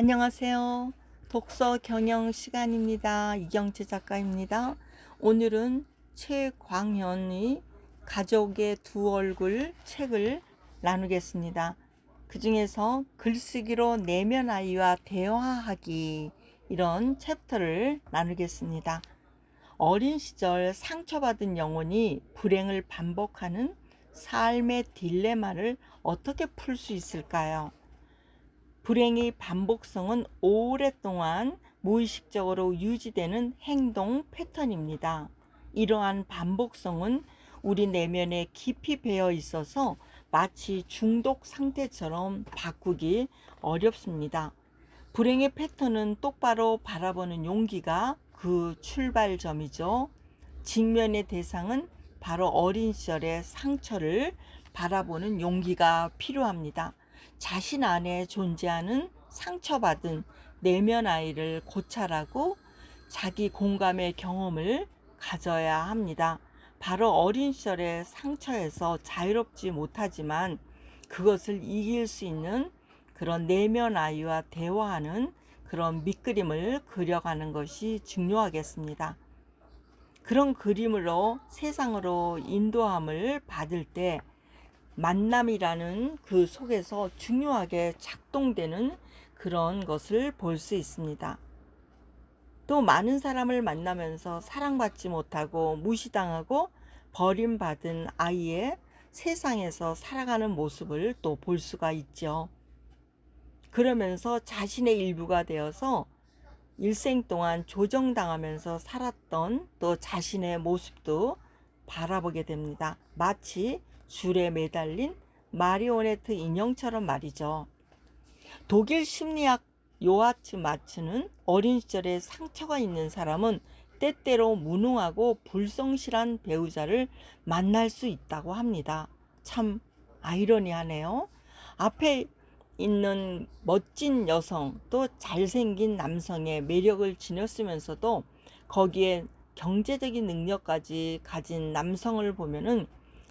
안녕하세요. 독서 경영 시간입니다. 이경채 작가입니다. 오늘은 최광현의 가족의 두 얼굴 책을 나누겠습니다. 그 중에서 글쓰기로 내면 아이와 대화하기, 이런 챕터를 나누겠습니다. 어린 시절 상처받은 영혼이 불행을 반복하는 삶의 딜레마를 어떻게 풀 수 있을까요? 불행의 반복성은 오랫동안 무의식적으로 유지되는 행동 패턴입니다. 이러한 반복성은 우리 내면에 깊이 배어 있어서 마치 중독 상태처럼 바꾸기 어렵습니다. 불행의 패턴은 똑바로 바라보는 용기가 그 출발점이죠. 직면의 대상은 바로 어린 시절의 상처를 바라보는 용기가 필요합니다. 자신 안에 존재하는 상처받은 내면 아이를 고찰하고 자기 공감의 경험을 가져야 합니다. 바로 어린 시절의 상처에서 자유롭지 못하지만 그것을 이길 수 있는 그런 내면 아이와 대화하는 그런 밑그림을 그려가는 것이 중요하겠습니다. 그런 그림으로 세상으로 인도함을 받을 때 만남이라는 그 속에서 중요하게 작동되는 그런 것을 볼 수 있습니다. 또 많은 사람을 만나면서 사랑받지 못하고 무시당하고 버림받은 아이의 세상에서 살아가는 모습을 또 볼 수가 있죠. 그러면서 자신의 일부가 되어서 일생 동안 조정당하면서 살았던 또 자신의 모습도 바라보게 됩니다. 마치 줄에 매달린 마리오네트 인형처럼 말이죠. 독일 심리학 요하츠 마츠는 어린 시절에 상처가 있는 사람은 때때로 무능하고 불성실한 배우자를 만날 수 있다고 합니다. 참 아이러니하네요. 앞에 있는 멋진 여성 또 잘생긴 남성의 매력을 지녔으면서도 거기에 경제적인 능력까지 가진 남성을 보면은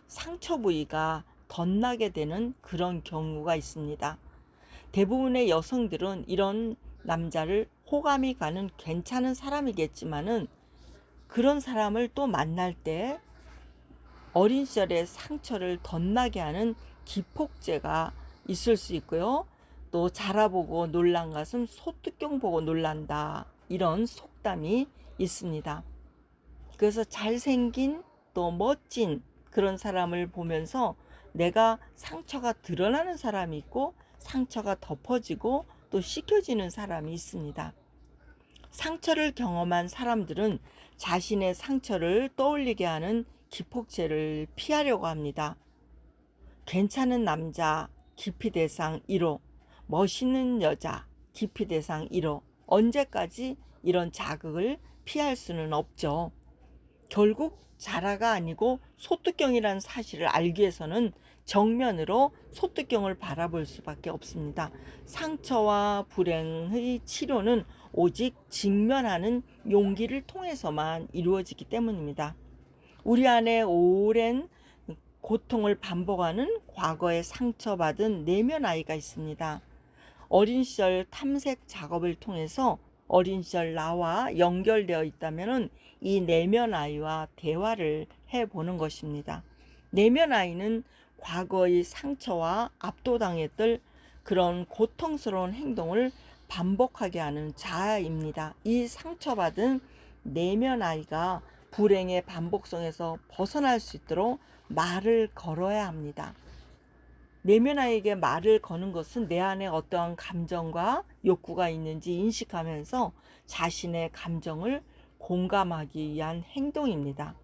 상처 부위가 덧나게 되는 그런 경우가 있습니다. 대부분의 여성들은 이런 남자를 호감이 가는 괜찮은 사람이겠지만은 그런 사람을 또 만날 때 어린 시절의 상처를 덧나게 하는 기폭제가 있을 수 있고요. 또 자라보고 놀란 가슴 소뚜껑 보고 놀란다, 이런 속담이 있습니다. 그래서 잘생긴 또 멋진 그런 사람을 보면서 내가 상처가 드러나는 사람이 있고 상처가 덮어지고 또 씻겨지는 사람이 있습니다. 상처를 경험한 사람들은 자신의 상처를 떠올리게 하는 기폭제를 피하려고 합니다. 괜찮은 남자 기피 대상 1호, 멋있는 여자 기피 대상 1호, 언제까지 이런 자극을 피할 수는 없죠. 결국 자라가 아니고 소뚜껑이라는 사실을 알기 위해서는 정면으로 소뚜껑을 바라볼 수밖에 없습니다. 상처와 불행의 치료는 오직 직면하는 용기를 통해서만 이루어지기 때문입니다. 우리 안에 오랜 고통을 반복하는 과거에 상처받은 내면 아이가 있습니다. 어린 시절 탐색 작업을 통해서 어린 시절 나와 연결되어 있다면 이 내면 아이와 대화를 해보는 것입니다. 내면 아이는 과거의 상처와 압도당했던 그런 고통스러운 행동을 반복하게 하는 자아입니다. 이 상처받은 내면 아이가 불행의 반복성에서 벗어날 수 있도록 말을 걸어야 합니다. 내면 아이에게 말을 거는 것은 내 안에 어떠한 감정과 욕구가 있는지 인식하면서 자신의 감정을 공감하기 위한 행동입니다.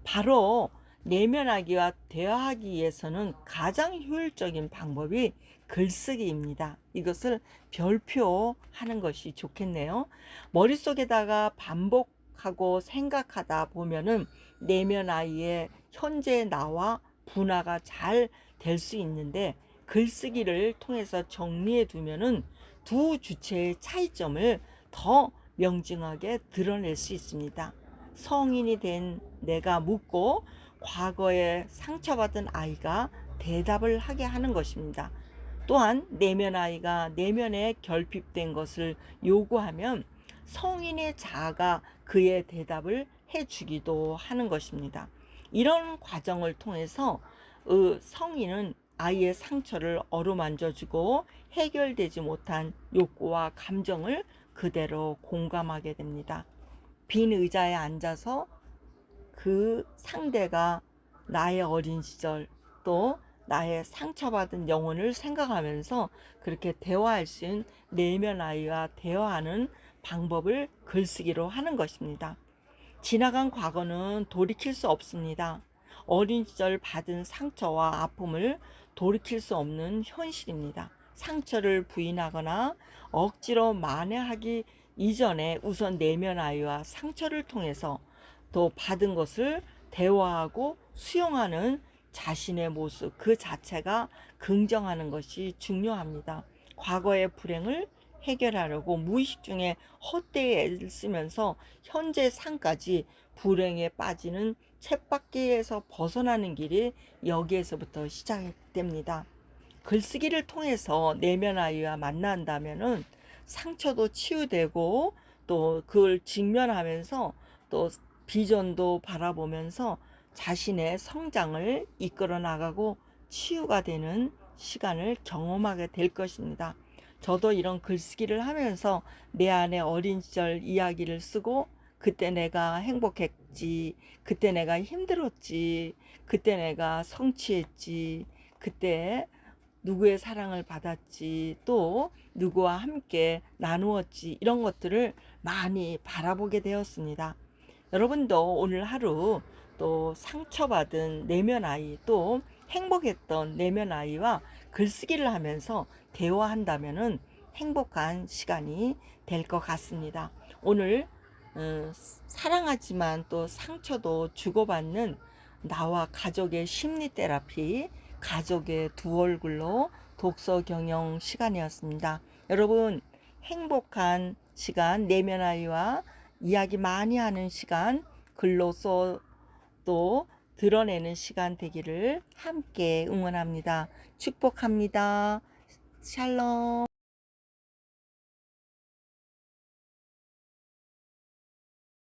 바로 내면 아이와 대화하기 위해서는 가장 효율적인 방법이 글쓰기입니다. 이것을 별표하는 것이 좋겠네요. 머릿속에다가 반복하고 생각하다 보면은 내면 아이의 현재 나와 분화가 잘 될 수 있는데, 글쓰기를 통해서 정리해 두면은 두 주체의 차이점을 더 명징하게 드러낼 수 있습니다. 성인이 된 내가 묻고 과거에 상처받은 아이가 대답을 하게 하는 것입니다. 또한 내면 아이가 내면에 결핍된 것을 요구하면 성인의 자아가 그의 대답을 해주기도 하는 것입니다. 이런 과정을 통해서 성인은 아이의 상처를 어루만져주고 해결되지 못한 욕구와 감정을 그대로 공감하게 됩니다. 빈 의자에 앉아서 그 상대가 나의 어린 시절, 또 나의 상처받은 영혼을 생각하면서 그렇게 대화할 수 있는 내면 아이와 대화하는 방법을 글쓰기로 하는 것입니다. 지나간 과거는 돌이킬 수 없습니다. 어린 시절 받은 상처와 아픔을 돌이킬 수 없는 현실입니다. 상처를 부인하거나 억지로 만회하기 이전에 우선 내면 아이와 상처를 통해서 또 받은 것을 대화하고 수용하는 자신의 모습 그 자체가 긍정하는 것이 중요합니다. 과거의 불행을 해결하려고 무의식 중에 헛되이 애를 쓰면서 현재 상까지 불행에 빠지는 쳇바퀴에서 벗어나는 길이 여기에서부터 시작됩니다. 글쓰기를 통해서 내면 아이와 만난다면은 상처도 치유되고 또 그걸 직면하면서 또 비전도 바라보면서 자신의 성장을 이끌어 나가고 치유가 되는 시간을 경험하게 될 것입니다. 저도 이런 글쓰기를 하면서 내 안에 어린 시절 이야기를 쓰고 그때 내가 행복했지, 그때 내가 힘들었지, 그때 내가 성취했지, 그때 누구의 사랑을 받았지, 또 누구와 함께 나누었지, 이런 것들을 많이 바라보게 되었습니다. 여러분도 오늘 하루 또 상처받은 내면 아이, 또 행복했던 내면 아이와 글쓰기를 하면서 대화한다면은 행복한 시간이 될 것 같습니다. 오늘 사랑하지만 또 상처도 주고받는 나와 가족의 심리 테라피, 가족의 두 얼굴로 독서 경영 시간이었습니다. 여러분 행복한 시간, 내면 아이와 이야기 많이 하는 시간, 글로써 또 드러내는 시간 되기를 함께 응원합니다. 축복합니다. 샬롬.